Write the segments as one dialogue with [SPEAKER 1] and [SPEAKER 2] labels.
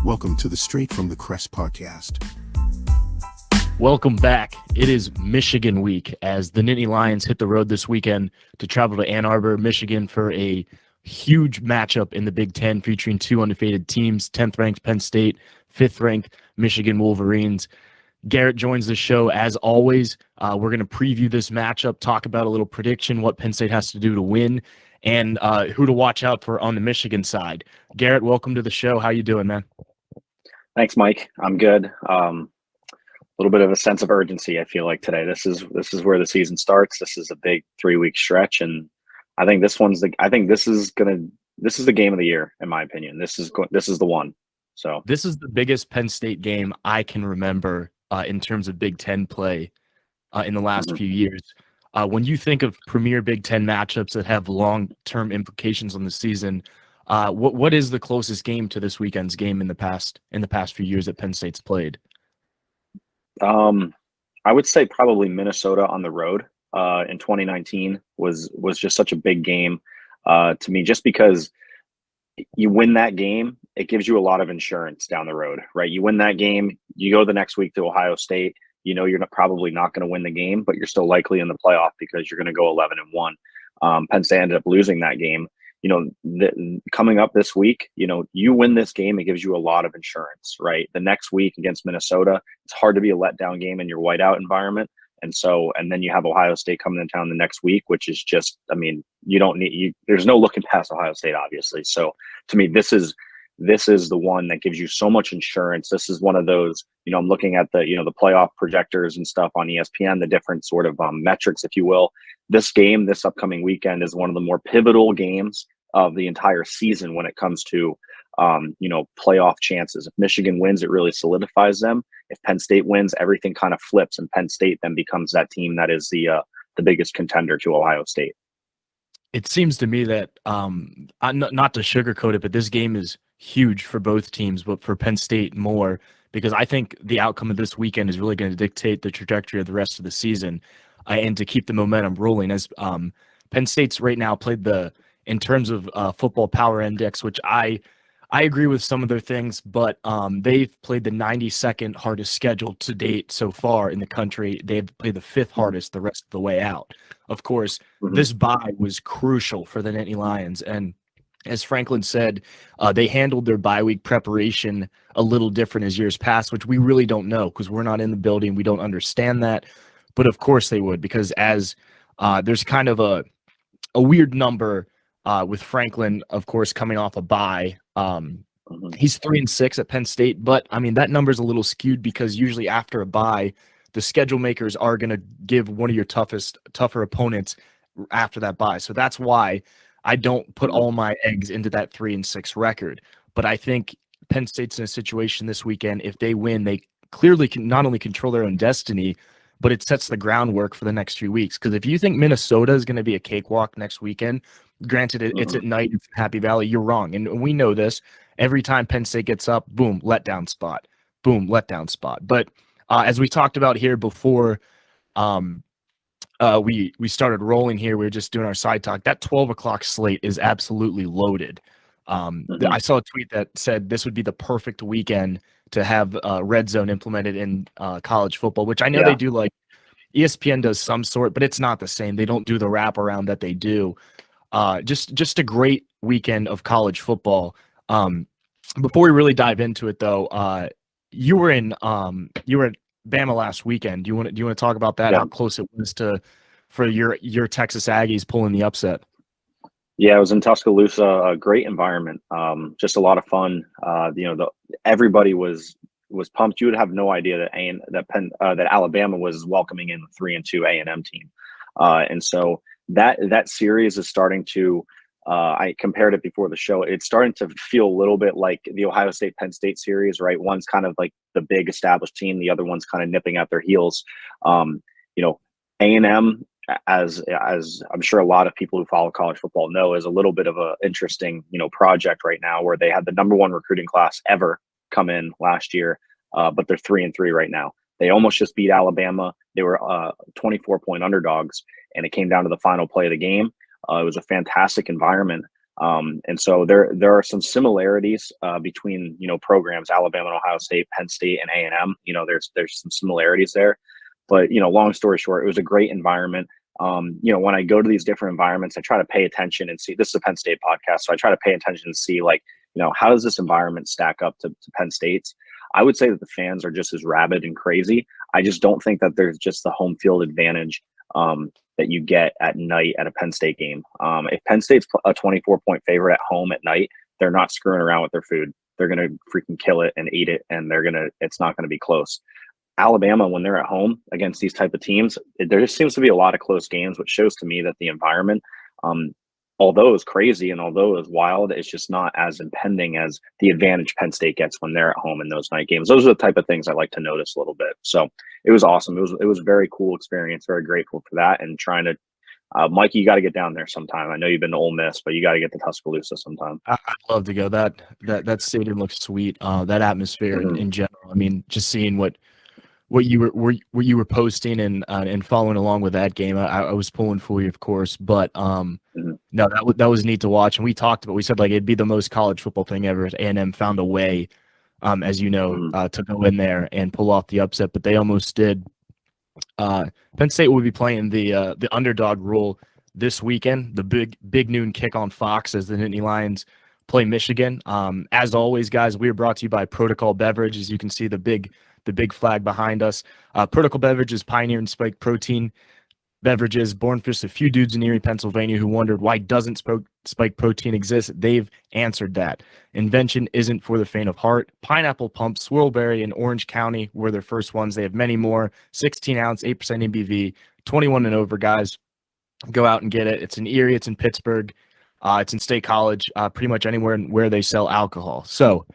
[SPEAKER 1] Welcome to the Straight from the Crest podcast.
[SPEAKER 2] Welcome back. It is Michigan week as the Nittany Lions hit the road this weekend to travel to Ann Arbor, Michigan for a huge matchup in the Big Ten featuring two undefeated teams, 10th-ranked Penn State, 5th-ranked Michigan Wolverines. Garrett joins the show as always. We're going to preview this matchup, talk about a little prediction, what Penn State has to do to win, and who to watch out for on the Michigan side. Garrett, welcome to the show. How you doing, man?
[SPEAKER 3] Thanks, Mike. I'm good. Little bit of a sense of urgency, I feel like, today. This is where the season starts. This is a big 3-week stretch, and I think this is the game of the year, in my opinion. This is the one. So
[SPEAKER 2] this is the biggest Penn State game I can remember in terms of Big Ten play in the last few years. When you think of premier Big Ten matchups that have long-term implications on the season, what is the closest game to this weekend's game in the past few years that Penn State's played?
[SPEAKER 3] I would say probably Minnesota on the road in 2019 was just such a big game to me, just because you win that game, it gives you a lot of insurance down the road, right? You win that game, you go the next week to Ohio State, you know you're probably not going to win the game, but you're still likely in the playoff because you're going to go 11-1. Penn State ended up losing that game. Coming up this week, you win this game, it gives you a lot of insurance, right? The next week against Minnesota, it's hard to be a letdown game in your whiteout environment. And then you have Ohio State coming in town the next week, which is just, there's no looking past Ohio State, obviously. So to me, this is the one that gives you so much insurance. This is one of those, I'm looking at the playoff projectors and stuff on ESPN, the different sort of metrics, if you will. This game, this upcoming weekend, is one of the more pivotal games of the entire season when it comes to, playoff chances. If Michigan wins, it really solidifies them. If Penn State wins, everything kind of flips, and Penn State then becomes that team that is the biggest contender to Ohio State.
[SPEAKER 2] It seems to me that, not to sugarcoat it, but this game is huge for both teams, but for Penn State more, because I think the outcome of this weekend is really going to dictate the trajectory of the rest of the season, and to keep the momentum rolling. As Penn State's right now played in terms of football power index, which I agree with some of their things, but they've played the 92nd hardest schedule to date so far in the country. They've played the 5th hardest the rest of the way out. Of course, this bye was crucial for the Nittany Lions, and as Franklin said, they handled their bye week preparation a little different as years past, which we really don't know because we're not in the building. We don't understand that, but of course they would, because as there's kind of a weird number with Franklin, of course, coming off a bye. He's 3-6 at Penn State, but that number is a little skewed because usually after a bye, the schedule makers are going to give one of your tougher opponents after that bye. So that's why I don't put all my eggs into that 3-6 record. But I think Penn State's in a situation this weekend. If they win, they clearly can not only control their own destiny, but it sets the groundwork for the next few weeks. Because if you think Minnesota is going to be a cakewalk next weekend, granted it's at night, it's Happy Valley, you're wrong. And we know this. Every time Penn State gets up, boom, letdown spot. Boom, letdown spot. But as we talked about here before we started rolling here, we were just doing our side talk. That 12 o'clock slate is absolutely loaded. I saw a tweet that said this would be the perfect weekend to have red zone implemented in college football, which I know they do. Like ESPN does some sort, but it's not the same. They don't do the wraparound that they do. Just a great weekend of college football. Before we really dive into it, though, you were at Bama last weekend. Do you want to talk about that? Yeah. How close it was for your Texas Aggies pulling the upset?
[SPEAKER 3] Yeah, it was in Tuscaloosa. A great environment. Just a lot of fun. Everybody was pumped. You would have no idea that Alabama was welcoming in the 3-2 A&M team, and so that series is starting to. I compared it before the show. It's starting to feel a little bit like the Ohio State Penn State series, right? One's kind of like the big established team. The other one's kind of nipping at their heels. A&M, as I'm sure a lot of people who follow college football know, is a little bit of a interesting, project right now, where they had the #1 recruiting class ever come in last year, but they're 3-3 right now. They almost just beat Alabama. They were 24-point underdogs, and it came down to the final play of the game. It was a fantastic environment. And so there are some similarities between programs, Alabama, and Ohio State, Penn State, and A&M. There's some similarities there, but long story short, it was a great environment. When I go to these different environments, I try to pay attention and see. This is a Penn State podcast, so I try to pay attention and see, like, how does this environment stack up to Penn State's? I would say that the fans are just as rabid and crazy. I just don't think that there's just the home field advantage that you get at night at a Penn State game. If Penn State's a 24-point favorite at home at night, they're not screwing around with their food. They're going to freaking kill it and eat it, and it's not going to be close. Alabama, when they're at home against these type of teams, there just seems to be a lot of close games, which shows to me that the environment, although it's crazy and although it's wild, it's just not as impending as the advantage Penn State gets when they're at home in those night games. Those are the type of things I like to notice a little bit. So it was awesome. It was a very cool experience. Very grateful for that, and trying to, Mikey, you got to get down there sometime. I know you've been to Ole Miss, but you got to get to Tuscaloosa sometime.
[SPEAKER 2] I'd love to go. That stadium looks sweet. That atmosphere in general. I mean, just seeing what you were posting and following along with that game. I was pulling for you, of course, but no, that was neat to watch. And we said like it'd be the most college football thing ever if A&M found a way, as you know, to go in there and pull off the upset, but they almost did. Penn State will be playing the underdog rule this weekend, the big noon kick on Fox as the Nittany Lions play Michigan. As always, guys, we are brought to you by Protocol Beverage. As you can see, the big flag behind us. Protocol Beverage is pioneering spiked protein beverages, born for just a few dudes in Erie, Pennsylvania who wondered why doesn't spike protein exist. They've answered that. Invention isn't for the faint of heart. Pineapple Pump, Swirlberry, and Orange County were their first ones. They have many more. 16 ounce, 8% ABV, 21 and over, guys. Go out and get it. It's in Erie. It's in Pittsburgh. It's in State College. Pretty much anywhere where they sell alcohol. So,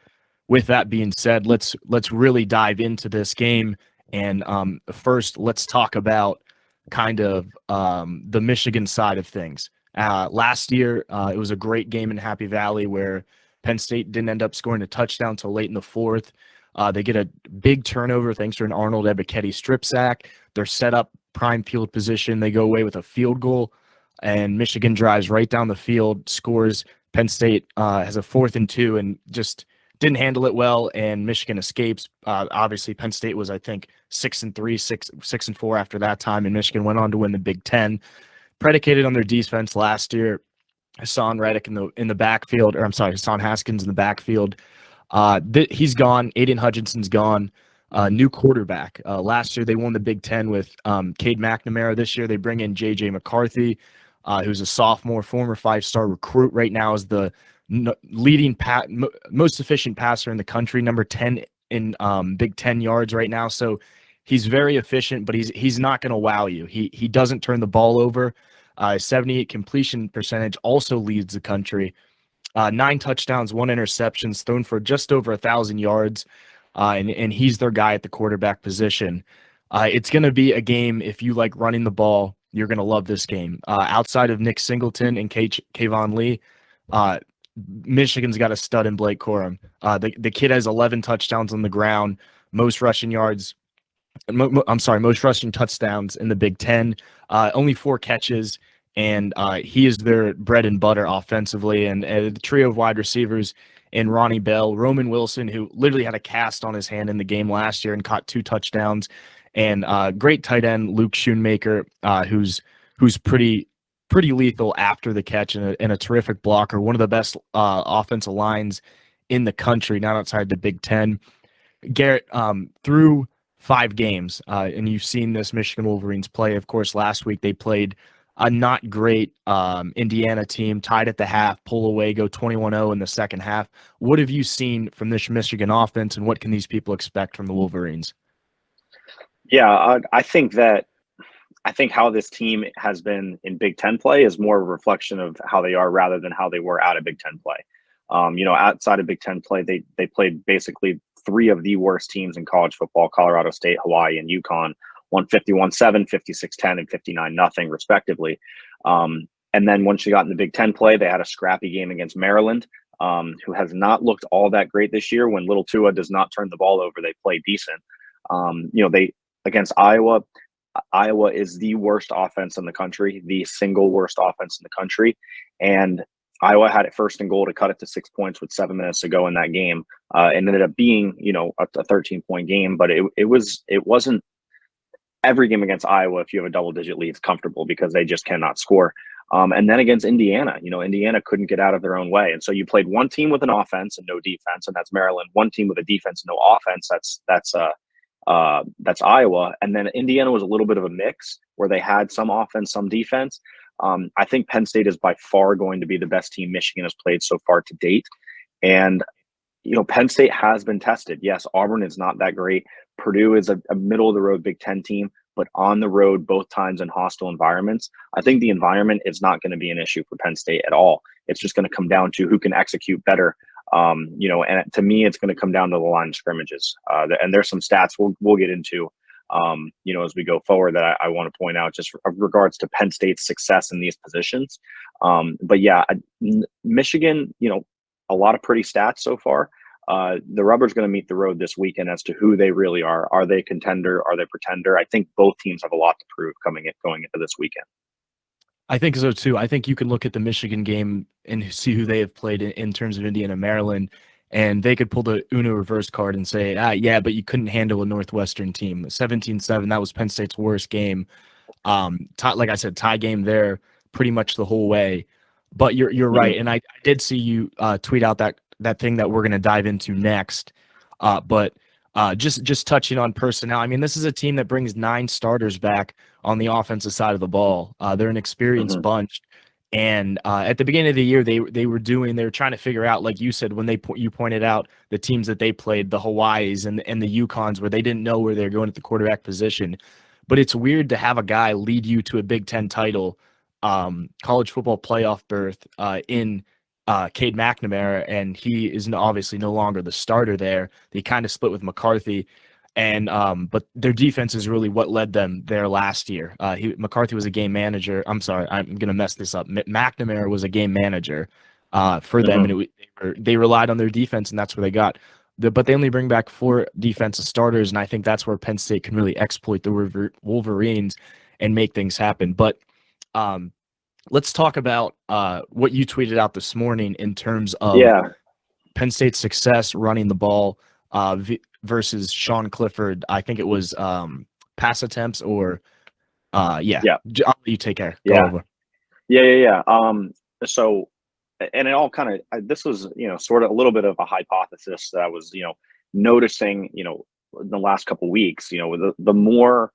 [SPEAKER 2] with that being said, let's really dive into this game. And first, let's talk about kind of the Michigan side of things. Last year, it was a great game in Happy Valley where Penn State didn't end up scoring a touchdown till late in the fourth. They get a big turnover thanks to an Arnold Ebiketie strip sack. They're set up prime field position. They go away with a field goal, and Michigan drives right down the field, scores. Penn State has a 4th and 2 and just didn't handle it well, and Michigan escapes. Obviously, Penn State was, I think, 6-3, 6-4 after that time, and Michigan went on to win the Big Ten. Predicated on their defense last year, Hassan Reddick in the backfield, or I'm sorry, Hassan Haskins in the backfield. He's gone. Aiden Hutchinson's gone. New quarterback. Last year they won the Big Ten with Cade McNamara. This year they bring in J.J. McCarthy, who's a sophomore, former 5-star recruit. Right now is the leading most efficient passer in the country, number 10 in Big Ten yards right now. So he's very efficient, but he's not going to wow you. He doesn't turn the ball over. 78 completion percentage, also leads the country. 9 touchdowns, 1 interceptions, thrown for just over 1,000 yards, and he's their guy at the quarterback position. It's going to be a game, if you like running the ball, you're going to love this game. Outside of Nick Singleton and Kayvon Lee, Michigan's got a stud in Blake Corum. The kid has 11 touchdowns on the ground, most rushing touchdowns in the Big Ten, only 4 catches, and he is their bread and butter offensively. And the trio of wide receivers in Ronnie Bell, Roman Wilson, who literally had a cast on his hand in the game last year and caught 2 touchdowns, and great tight end Luke Schoonmaker, who's pretty lethal after the catch and a terrific blocker, one of the best offensive lines in the country, not outside the Big Ten. Garrett, through 5 games, and you've seen this Michigan Wolverines play. Of course, last week they played a not great Indiana team, tied at the half, pull away, go 21-0 in the second half. What have you seen from this Michigan offense, and what can these people expect from the Wolverines?
[SPEAKER 3] Yeah, I think how this team has been in Big Ten play is more a reflection of how they are rather than how they were out of Big Ten play. Outside of Big Ten play, they played basically 3 of the worst teams in college football: Colorado State, Hawaii, and UConn. 151-7, 56-10, and 59-0, respectively. And then once you got in the Big Ten play, they had a scrappy game against Maryland, who has not looked all that great this year. When Little Tua does not turn the ball over, they play decent. They against Iowa. Iowa is the worst offense in the country, the single worst offense in the country. And Iowa had it first and goal to cut it to 6 points with 7 minutes to go in that game. It ended up being, a 13-point game, but it wasn't every game against Iowa. If you have a double-digit lead, it's comfortable because they just cannot score. And then against Indiana, Indiana couldn't get out of their own way, and so you played one team with an offense and no defense, and that's Maryland. One team with a defense, no offense. That's Iowa, and then Indiana was a little bit of a mix where they had some offense, some defense. I think Penn State is by far going to be the best team Michigan has played so far to date. And, Penn State has been tested. Yes, Auburn is not that great. Purdue is a middle of the road Big Ten team, but on the road both times in hostile environments. I think the environment is not going to be an issue for Penn State at all. It's just going to come down to who can execute better. And to me, it's going to come down to the line of scrimmages. And there's some stats we'll get into, as we go forward that I want to point out just regards to Penn State's success in these positions. But yeah, Michigan, a lot of pretty stats so far. The rubber's going to meet the road this weekend as to who they really are. Are they contender? Are they pretender? I think both teams have a lot to prove going into this weekend.
[SPEAKER 2] I think so too. I think you can look at the Michigan game and see who they have played in terms of Indiana, Maryland, and they could pull the Uno reverse card and say, yeah, but you couldn't handle a Northwestern team. 17-7, that was Penn State's worst game. Like I said, tie game there pretty much the whole way. But you're right, and I did see you tweet out that thing that we're going to dive into next. But just touching on personnel, I mean, this is a team that brings 9 starters back on the offensive side of the ball. They're an experienced bunch, and at the beginning of the year, they were trying to figure out, like you said, when you pointed out the teams that they played, the Hawaiis and the UConns, where they didn't know where they're going at the quarterback position. But it's weird to have a guy lead you to a Big Ten title, college football playoff berth in Cade McNamara, and he is obviously no longer the starter there. They kind of split with McCarthy, and but their defense is really what led them there last year. McCarthy was a game manager. I'm sorry, I'm going to mess this up. McNamara was a game manager for them, and they relied on their defense, and that's where they got. But they only bring back 4 defensive starters, and I think that's where Penn State can really exploit the Wolverines and make things happen. But let's talk about what you tweeted out this morning in terms of Penn State's success running the ball versus Sean Clifford. I think it was pass attempts or I'll let you take care. Go over.
[SPEAKER 3] Yeah. So, and it all kind of, this was, sort of a little bit of a hypothesis that I was, noticing, in the last couple of weeks. The more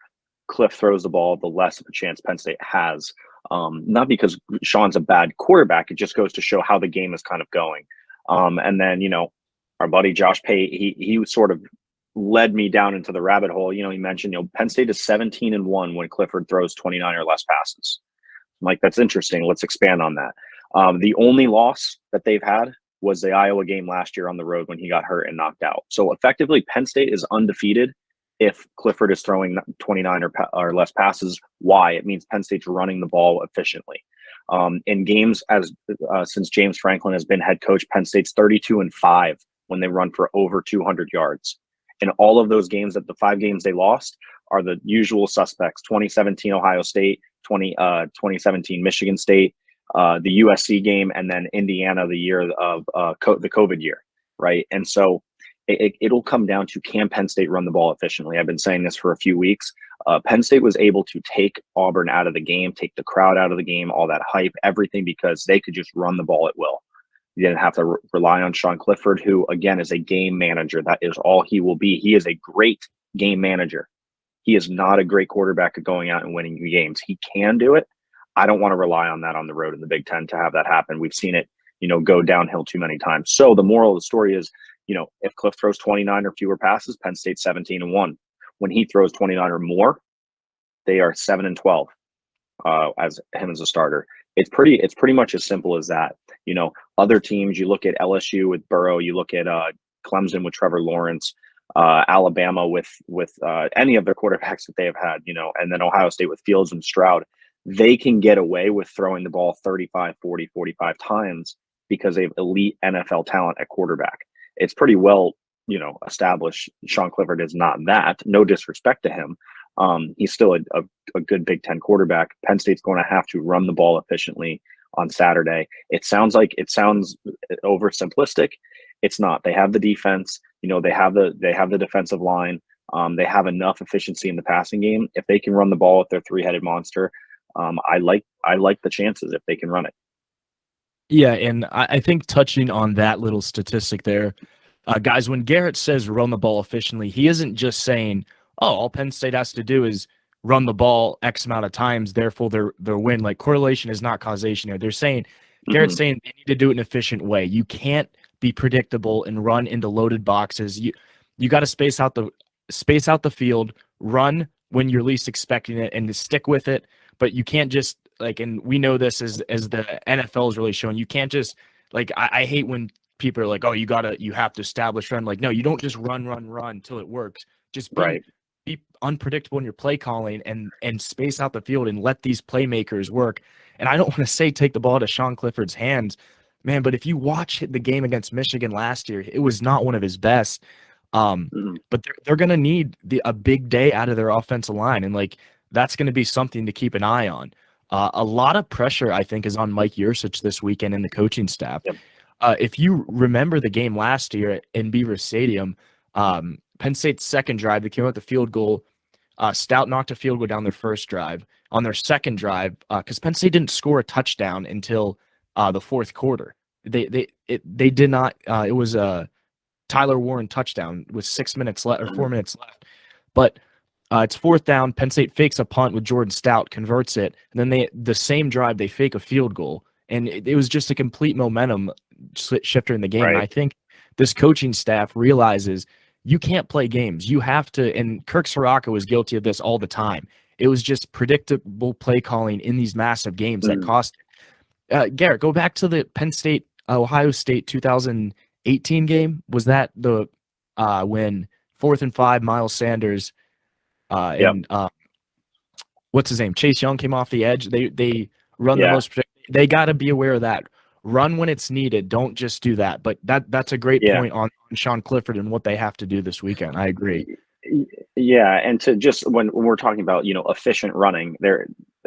[SPEAKER 3] Cliff throws the ball, the less of a chance Penn State has. Not because Sean's a bad quarterback, it just goes to show how the game is kind of going. And then, our buddy Josh Pate, he sort of led me down into the rabbit hole. He mentioned, Penn State is 17-1 when Clifford throws 29 or less passes. I'm like, that's interesting. Let's expand on that. The only loss that they've had was the Iowa game last year on the road when he got hurt and knocked out. So effectively, Penn State is undefeated if Clifford is throwing 29 or less passes. Why? It means Penn State's running the ball efficiently. In games since James Franklin has been head coach, Penn State's 32-5 when they run for over 200 yards. And all of those games, the 5 games they lost, are the usual suspects: 2017 Ohio State, 2017 Michigan State, the USC game, and then Indiana the year of the COVID year, right? And so it'll come down to, can Penn State run the ball efficiently? I've been saying this for a few weeks. Penn State was able to take Auburn out of the game, take the crowd out of the game, all that hype, everything, because they could just run the ball at will. You didn't have to rely on Sean Clifford, who, again, is a game manager. That is all he will be. He is a great game manager. He is not a great quarterback at going out and winning games. He can do it. I don't want to rely on that on the road in the Big Ten to have that happen. We've seen it, go downhill too many times. So the moral of the story is, if Cliff throws 29 or fewer passes, Penn State's 17-1. When he throws 29 or more, they are 7-12 as him as a starter. It's pretty much as simple as that. Other teams, you look at LSU with Burrow, you look at Clemson with Trevor Lawrence, Alabama with any of their quarterbacks that they have had, and then Ohio State with Fields and Stroud. They can get away with throwing the ball 35, 40, 45 times because they have elite NFL talent at quarterback. It's pretty well, established. Sean Clifford is not that. No disrespect to him. He's still a good Big Ten quarterback. Penn State's going to have to run the ball efficiently on Saturday. It sounds oversimplistic. It's not. They have the defense. They have the defensive line. They have enough efficiency in the passing game. If they can run the ball with their three-headed monster, I like the chances if they can run it.
[SPEAKER 2] Yeah, and I think touching on that little statistic there, guys, when Garrett says run the ball efficiently, he isn't just saying, "Oh, all Penn State has to do is run the ball X amount of times, therefore they're win." Like correlation is not causation here. They're saying Garrett's saying they need to do it in an efficient way. You can't be predictable and run into loaded boxes. You got to space out the field, run when you're least expecting it, and to stick with it. But you can't just and we know this as the NFL is really showing. You can't just I hate when people are like, oh, you have to establish run. Like, no, you don't just run until it works. Just be unpredictable in your play calling and space out the field and let these playmakers work. And I don't want to say take the ball to Sean Clifford's hands, man, but if you watch the game against Michigan last year, it was not one of his best. But they're going to need a big day out of their offensive line, and that's going to be something to keep an eye on. A lot of pressure, I think, is on Mike Yursich this weekend and the coaching staff.
[SPEAKER 3] Yep.
[SPEAKER 2] If you remember the game last year in Beaver Stadium, Penn State's second drive, they came out with the field goal. Stout knocked a field goal down their first drive. On their second drive, because Penn State didn't score a touchdown until the fourth quarter. They did not. It was a Tyler Warren touchdown with 6 minutes left or 4 minutes left, but it's fourth down. Penn State fakes a punt with Jordan Stout, converts it, and then the same drive they fake a field goal, and it was just a complete momentum shifter in the game.
[SPEAKER 3] Right.
[SPEAKER 2] And I think this coaching staff realizes you can't play games. You have to, and Kirk Soraka was guilty of this all the time. It was just predictable play calling in these massive games that cost. Garrett, go back to the Penn State Ohio State 2018 game. Was that the when 4th and 5 Miles Sanders and what's his name, Chase Young came off the edge? They run the most. They got to be aware of that. Run when it's needed. Don't just do that. But that's a great point on Sean Clifford and what they have to do this weekend. I agree.
[SPEAKER 3] Yeah, and to just when we're talking about efficient running,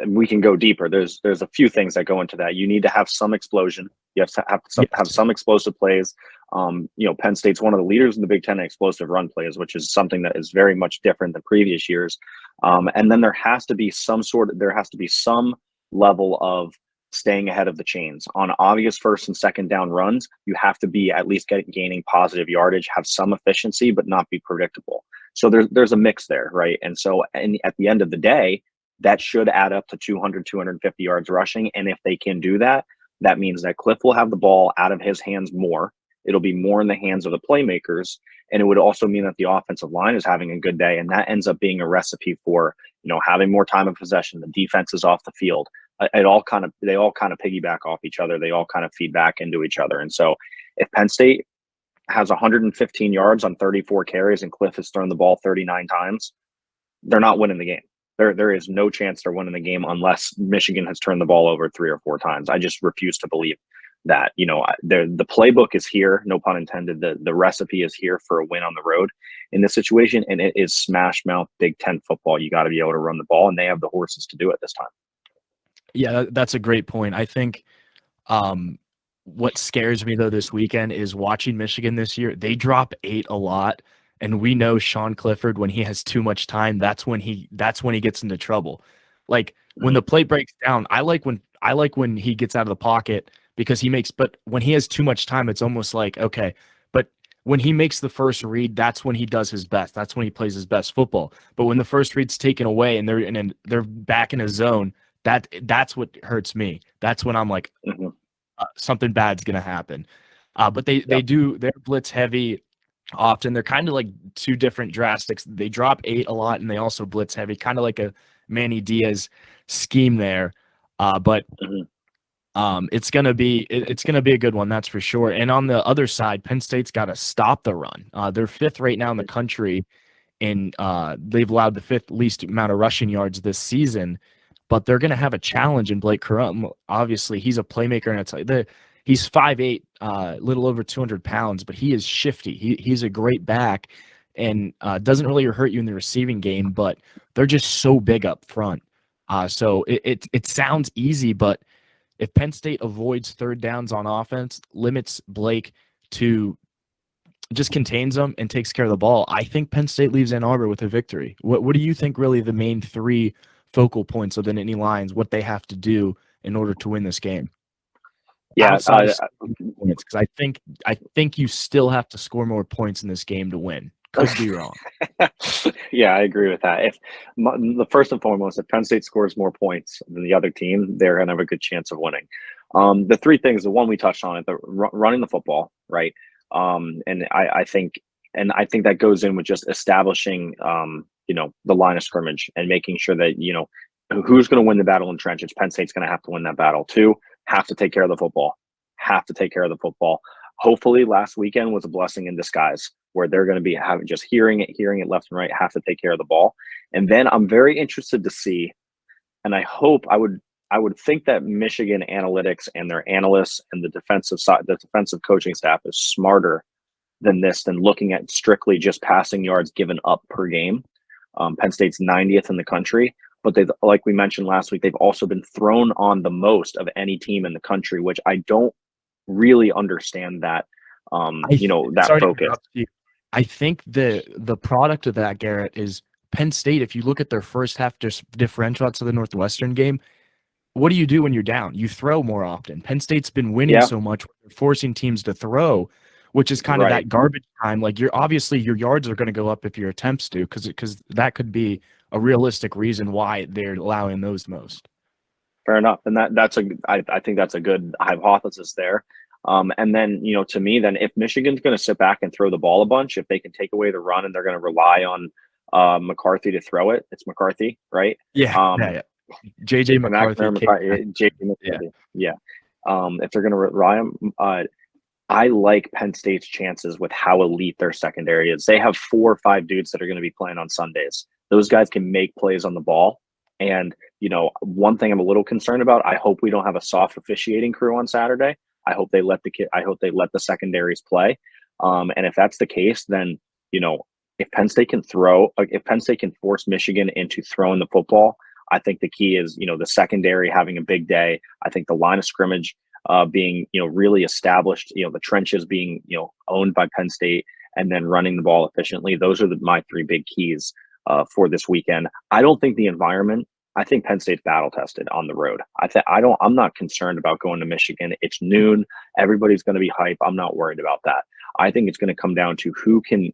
[SPEAKER 3] we can go deeper. There's a few things that go into that. You need to have some explosion. You have to have some explosive plays. Penn State's one of the leaders in the Big Ten in explosive run plays, which is something that is very much different than previous years. And then there has to be some level of staying ahead of the chains on obvious first and second down runs. You have to be at least gaining positive yardage, have some efficiency, but not be predictable. So there's a mix there, right? And so at the end of the day, that should add up to 200, 250 yards rushing. And if they can do that, that means that Cliff will have the ball out of his hands more. It'll be more in the hands of the playmakers. And it would also mean that the offensive line is having a good day. And that ends up being a recipe for, having more time of possession. The defense is off the field. They all kind of piggyback off each other. They all kind of feed back into each other. And so if Penn State has 115 yards on 34 carries and Cliff has thrown the ball 39 times, they're not winning the game. There is no chance they're winning the game unless Michigan has turned the ball over 3 or 4 times. I just refuse to believe that. The playbook is here, no pun intended. The recipe is here for a win on the road in this situation, and it is smash mouth Big Ten football. You got to be able to run the ball, and they have the horses to do it this time.
[SPEAKER 2] Yeah, that's a great point. I think what scares me though this weekend is watching Michigan this year. They drop 8 a lot. And we know Sean Clifford, when he has too much time, that's when he gets into trouble. Like when the play breaks down, I like when he gets out of the pocket because but when he has too much time, it's almost like, okay, but when he makes the first read, that's when he does his best. That's when he plays his best football. But when the first read's taken away and they're back in a zone, that's what hurts me. That's when I'm like, something bad's gonna happen. But they're blitz heavy. Often they're kind of like two different drastics. They drop 8 a lot and they also blitz heavy, kind of like a Manny Diaz scheme there. But it's gonna be a good one, that's for sure. And on the other side, Penn State's got to stop the run. They're 5th right now in the country, and they've allowed the 5th least amount of rushing yards this season. But they're gonna have a challenge in Blake Corum. Obviously, he's a playmaker, and he's 5'8", little over 200 pounds, but he is shifty. He's a great back, and doesn't really hurt you in the receiving game, but they're just so big up front. So it sounds easy, but if Penn State avoids third downs on offense, limits Blake to just contains them and takes care of the ball, I think Penn State leaves Ann Arbor with a victory. What do you think really the main three focal points of the Nittany Lions, what they have to do in order to win this game?
[SPEAKER 3] Yeah,
[SPEAKER 2] Outside of points, because I think you still have to score more points in this game to win. Could be wrong.
[SPEAKER 3] yeah, I agree with that. If the first and foremost, if Penn State scores more points than the other team, they're going to have a good chance of winning. The three things, the one we touched on, running the football, right? And I think that goes in with just establishing, the line of scrimmage and making sure that who's going to win the battle in trenches. Penn State's going to have to win that battle. Two, have to take care of the football. Have to take care of the football. Hopefully, last weekend was a blessing in disguise, where they're going to be just hearing it left and right. Have to take care of the ball. And then I'm very interested to see, and I would think that Michigan analytics and their analysts and the defensive side, the defensive coaching staff is smarter than looking at strictly just passing yards given up per game. Penn State's 90th in the country, but they've, like we mentioned last week, they've also been thrown on the most of any team in the country, which I don't really understand that. That focus.
[SPEAKER 2] I think the product of that, Garrett, is Penn State. If you look at their first half differential to the Northwestern game, what do you do when you're down? You throw more often. Penn State's been winning so much, forcing teams to throw, which is kind of that garbage time. Like your yards are going to go up if your attempts do, because that could be a realistic reason why they're allowing those most.
[SPEAKER 3] Fair enough, and I think that's a good hypothesis there. And then to me, then if Michigan's going to sit back and throw the ball a bunch, if they can take away the run and they're going to rey on McCarthy to throw it, it's McCarthy, right?
[SPEAKER 2] Yeah. JJ McCarthy.
[SPEAKER 3] Yeah. If they're going to rely on, I like Penn State's chances with how elite their secondary is. They have 4 or 5 dudes that are going to be playing on Sundays. Those guys can make plays on the ball. And, one thing I'm a little concerned about, I hope we don't have a soft officiating crew on Saturday. I hope they let the secondaries play. And if that's the case, then, if Penn State can force Michigan into throwing the football, I think the key is, the secondary having a big day. I think the line of scrimmage being, really established, the trenches being, owned by Penn State, and then running the ball efficiently. Those are my 3 big keys for this weekend. I don't think the environment, I think Penn State's battle tested on the road. I'm not concerned about going to Michigan. It's noon. Everybody's going to be hype. I'm not worried about that. I think it's going to come down to who can,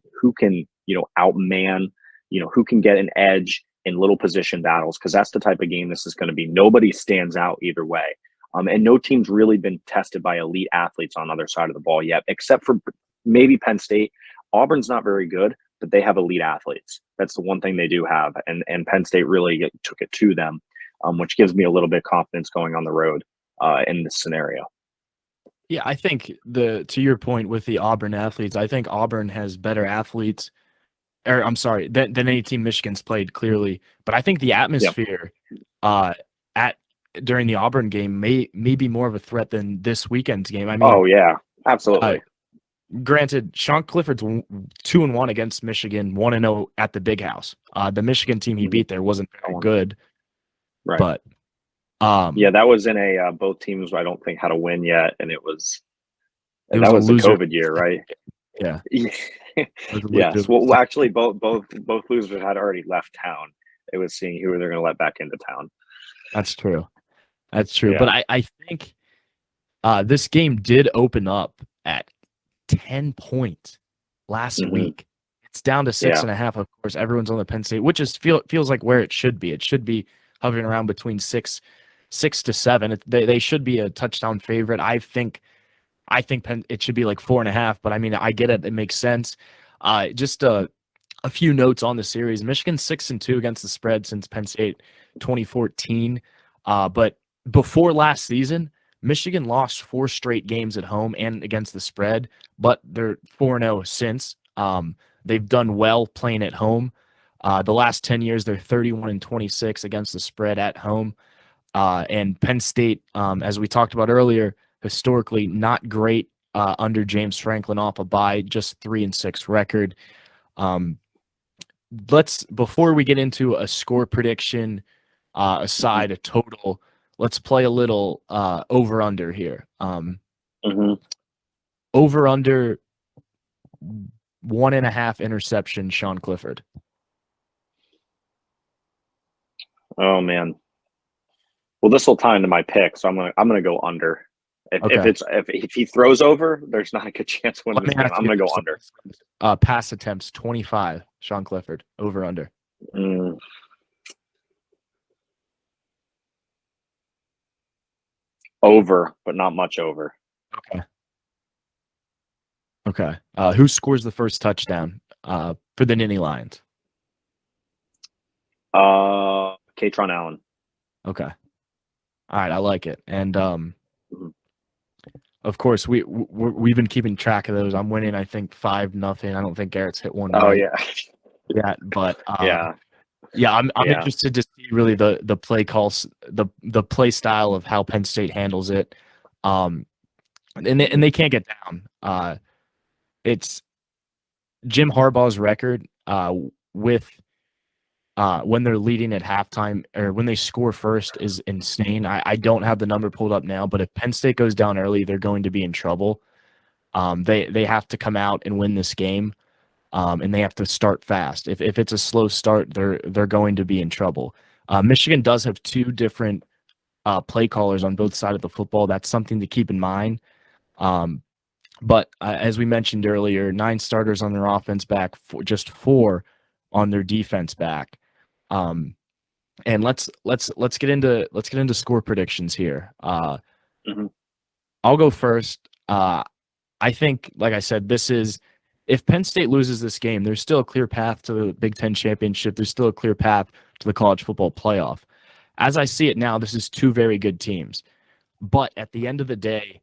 [SPEAKER 3] outman, who can get an edge in little position battles, because that's the type of game this is going to be. Nobody stands out either way. And no team's really been tested by elite athletes on the other side of the ball yet, except for maybe Penn State. Auburn's not very good, but they have elite athletes. That's the one thing they do have. And Penn State really took it to them, which gives me a little bit of confidence going on the road in this scenario.
[SPEAKER 2] Yeah, I think to your point with the Auburn athletes, I think Auburn has better athletes, or I'm sorry, than any team Michigan's played, clearly. But I think the atmosphere during the Auburn game may be more of a threat than this weekend's game. I mean,
[SPEAKER 3] oh yeah, absolutely.
[SPEAKER 2] Granted, Sean Clifford's 2-1 against Michigan, 1-0 at the Big House. The Michigan team he beat there wasn't very good,
[SPEAKER 3] right?
[SPEAKER 2] But
[SPEAKER 3] that was in a both teams I don't think had a win yet, and that was the COVID year, right?
[SPEAKER 2] Yeah.
[SPEAKER 3] Yes. Well, actually, both losers had already left town. It was seeing who they're going to let back into town.
[SPEAKER 2] That's true.
[SPEAKER 3] Yeah.
[SPEAKER 2] But I think this game did open up at 10 points last week. It's down to 6.5. Of course, everyone's on the Penn State, which feels like where it should be. It should be hovering around between 6 to 7. They should be a touchdown favorite. I think it should be like 4.5. But I mean, I get it. It makes sense. Just a few notes on the series. Michigan's 6-2 against the spread since Penn State 2014. But before last season, Michigan lost 4 straight games at home and against the spread, but they're 4-0 since. They've done well playing at home. The last 10 years, they're 31-26 against the spread at home. And Penn State, as we talked about earlier, historically not great under James Franklin off a bye, just 3-6 record. Before we get into a score prediction, a total, let's play a little over under here.
[SPEAKER 3] Mm-hmm.
[SPEAKER 2] Over under 1.5 interception, Sean Clifford.
[SPEAKER 3] Oh man. Well, this will tie into my pick, so I'm gonna go under. If he throws over, there's not a good chance winning this game. I'm gonna go under.
[SPEAKER 2] Pass attempts 25, Sean Clifford. Over under.
[SPEAKER 3] Over, but not much over.
[SPEAKER 2] Okay. Who scores the first touchdown for the Nittany Lions?
[SPEAKER 3] Katron Allen.
[SPEAKER 2] Okay. All right, I like it. And of course, we've been keeping track of those. I'm winning, I think 5-0. I don't think Garrett's hit one.
[SPEAKER 3] Oh yeah.
[SPEAKER 2] Yeah, but
[SPEAKER 3] yeah.
[SPEAKER 2] I'm interested to see really the play calls, the play style of how Penn State handles it. And they can't get down. It's Jim Harbaugh's record with when they're leading at halftime or when they score first is insane. I don't have the number pulled up now, but if Penn State goes down early, they're going to be in trouble. They have to come out and win this game, and they have to start fast. If it's a slow start, they're going to be in trouble. Michigan does have two different play callers on both sides of the football. That's something to keep in mind. But as we mentioned earlier, 9 starters on their offense back, just 4 on their defense back. And let's get into score predictions here. I'll go first. I think, like I said, if Penn State loses this game, there's still a clear path to the Big Ten championship. There's still a clear path to the college football playoff. As I see it now, this is 2 very good teams. But at the end of the day,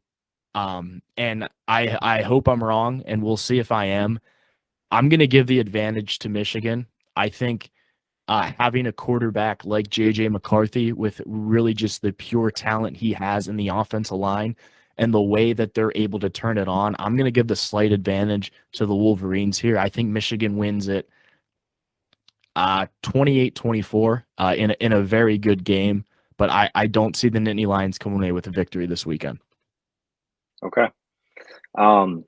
[SPEAKER 2] and I hope I'm wrong, and we'll see if I am, I'm going to give the advantage to Michigan. I think having a quarterback like J.J. McCarthy with really just the pure talent he has in the offensive line and the way that they're able to turn it on, I'm going to give the slight advantage to the Wolverines here. I think Michigan wins it 28-24 in a very good game, but I don't see the Nittany Lions coming away with a victory this weekend.
[SPEAKER 3] Okay. The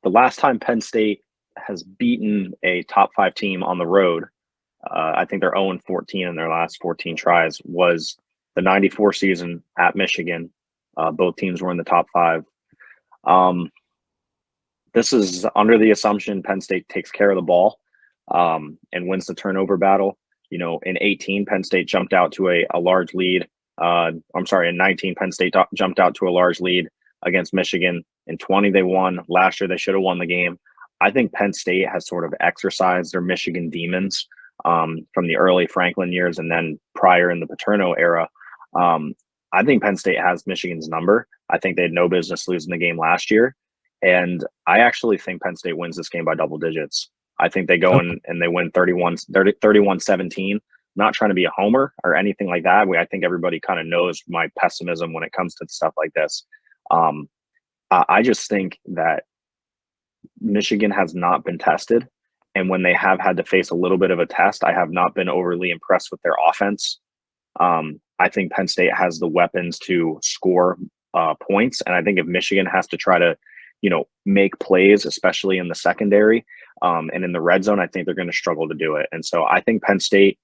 [SPEAKER 3] last time Penn State has beaten a top 5 team on the road, I think they're 0-14 in their last 14 tries, was the 94 season at Michigan. Both teams were in the top 5. This is under the assumption Penn State takes care of the ball and wins the turnover battle. You know, in 18, Penn State jumped out to a large lead. In 19, Penn State jumped out to a large lead against Michigan. In 20, they won. Last year, they should have won the game. I think Penn State has sort of exercised their Michigan demons from the early Franklin years and then prior in the Paterno era. I think Penn State has Michigan's number. I think they had no business losing the game last year. And I actually think Penn State wins this game by double digits. I think they go in and they win 31-17. Not trying to be a homer or anything like that. I think everybody kind of knows my pessimism when it comes to stuff like this. I just think that Michigan has not been tested. And when they have had to face a little bit of a test, I have not been overly impressed with their offense. I think Penn State has the weapons to score points. And I think if Michigan has to try to, make plays, especially in the secondary and in the red zone, I think they're going to struggle to do it. And so I think Penn State,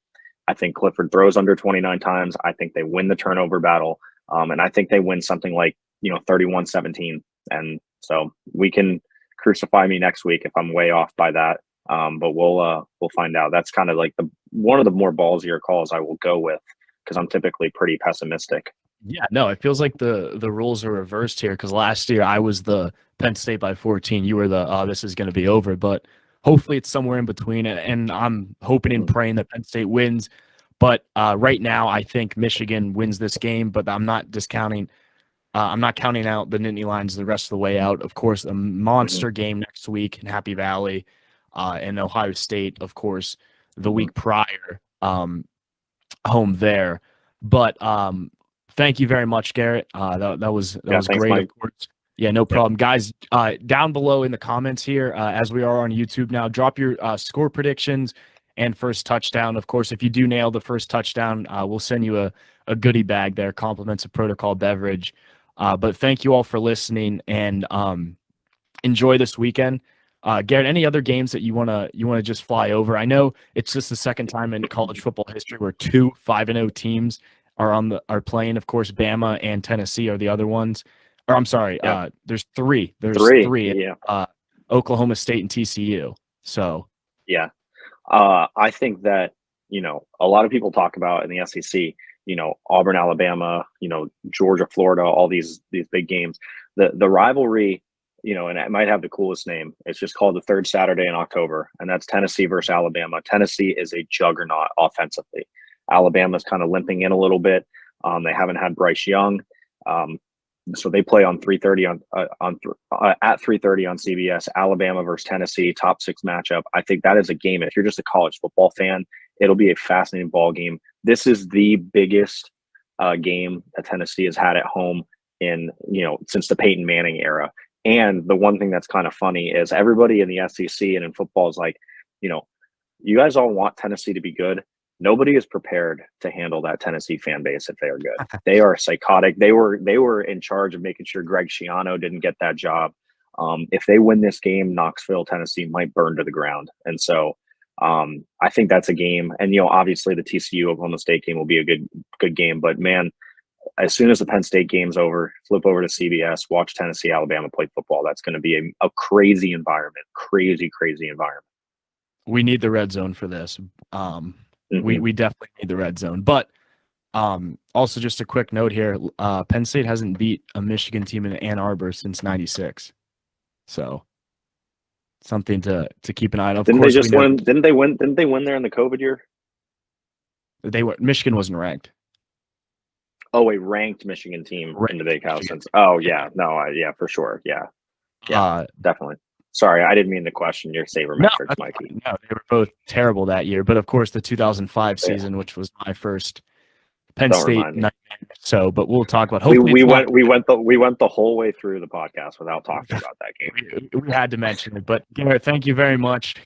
[SPEAKER 3] I think Clifford throws under 29 times. I think they win the turnover battle. And I think they win something like, 31-17. And so we can crucify me next week if I'm way off by that. But we'll find out. That's kind of like one of the more ballsier calls I will go with because I'm typically pretty pessimistic.
[SPEAKER 2] Yeah, no, it feels like the rules are reversed here because last year I was the Penn State by 14. You were this is going to be over, but hopefully it's somewhere in between. And I'm hoping and praying that Penn State wins. But right now, I think Michigan wins this game, but I'm not discounting. I'm not counting out the Nittany Lions the rest of the way out. Of course, a monster game next week in Happy Valley and Ohio State, of course, the week prior home there. But thank you very much, Garrett. That was great.
[SPEAKER 3] Mike.
[SPEAKER 2] Of course. Yeah, no problem. Guys, down below in the comments here, as we are on YouTube now, drop your score predictions and first touchdown. Of course, if you do nail the first touchdown, we'll send you a goodie bag there, compliments of protocol beverage. But thank you all for listening, and enjoy this weekend. Garrett, any other games that you wanna just fly over? I know it's just the second time in college football history where 2 5-0 teams are playing. Of course, Bama and Tennessee are the other ones. Or I'm sorry, there's three. There's three.
[SPEAKER 3] Yeah.
[SPEAKER 2] Oklahoma State and TCU. So
[SPEAKER 3] Yeah. I think that, a lot of people talk about in the SEC, Auburn, Alabama, Georgia, Florida, all these big games. The rivalry, and it might have the coolest name. It's just called the third Saturday in October, and that's Tennessee versus Alabama. Tennessee is a juggernaut offensively. Alabama's kind of limping in a little bit. They haven't had Bryce Young. So they play on 3:30 at 3:30 on CBS. Alabama versus Tennessee, top 6 matchup. I think that is a game. If you're just a college football fan, it'll be a fascinating ball game. This is the biggest game that Tennessee has had at home in since the Peyton Manning era. And the one thing that's kind of funny is everybody in the SEC and in football is like, you guys all want Tennessee to be good. Nobody is prepared to handle that Tennessee fan base if they are good. They are psychotic. They were in charge of making sure Greg Schiano didn't get that job. If they win this game, Knoxville, Tennessee might burn to the ground. And so I think that's a game. And obviously the TCU Oklahoma State game will be a good game. But man, as soon as the Penn State game's over, flip over to CBS, watch Tennessee, Alabama play football. That's going to be a crazy environment. Crazy environment.
[SPEAKER 2] we need the red zone for this. We definitely need the red zone. But also just a quick note here, Penn State hasn't beat a Michigan team in Ann Arbor since '96. So something to keep an eye on.
[SPEAKER 3] Didn't they win there in the COVID year?
[SPEAKER 2] Michigan wasn't ranked.
[SPEAKER 3] Oh, a ranked Michigan team in the Big House. Yeah, for sure. Yeah, definitely. Sorry, I didn't mean to question your sabermetrics, Mikey.
[SPEAKER 2] No, they were both terrible that year. But of course, the 2005 season, which was my first Penn State nightmare. So, but we'll talk about. Hopefully, we
[SPEAKER 3] went the whole way through the podcast without talking about that game.
[SPEAKER 2] We had to mention it. But Garrett, thank you very much.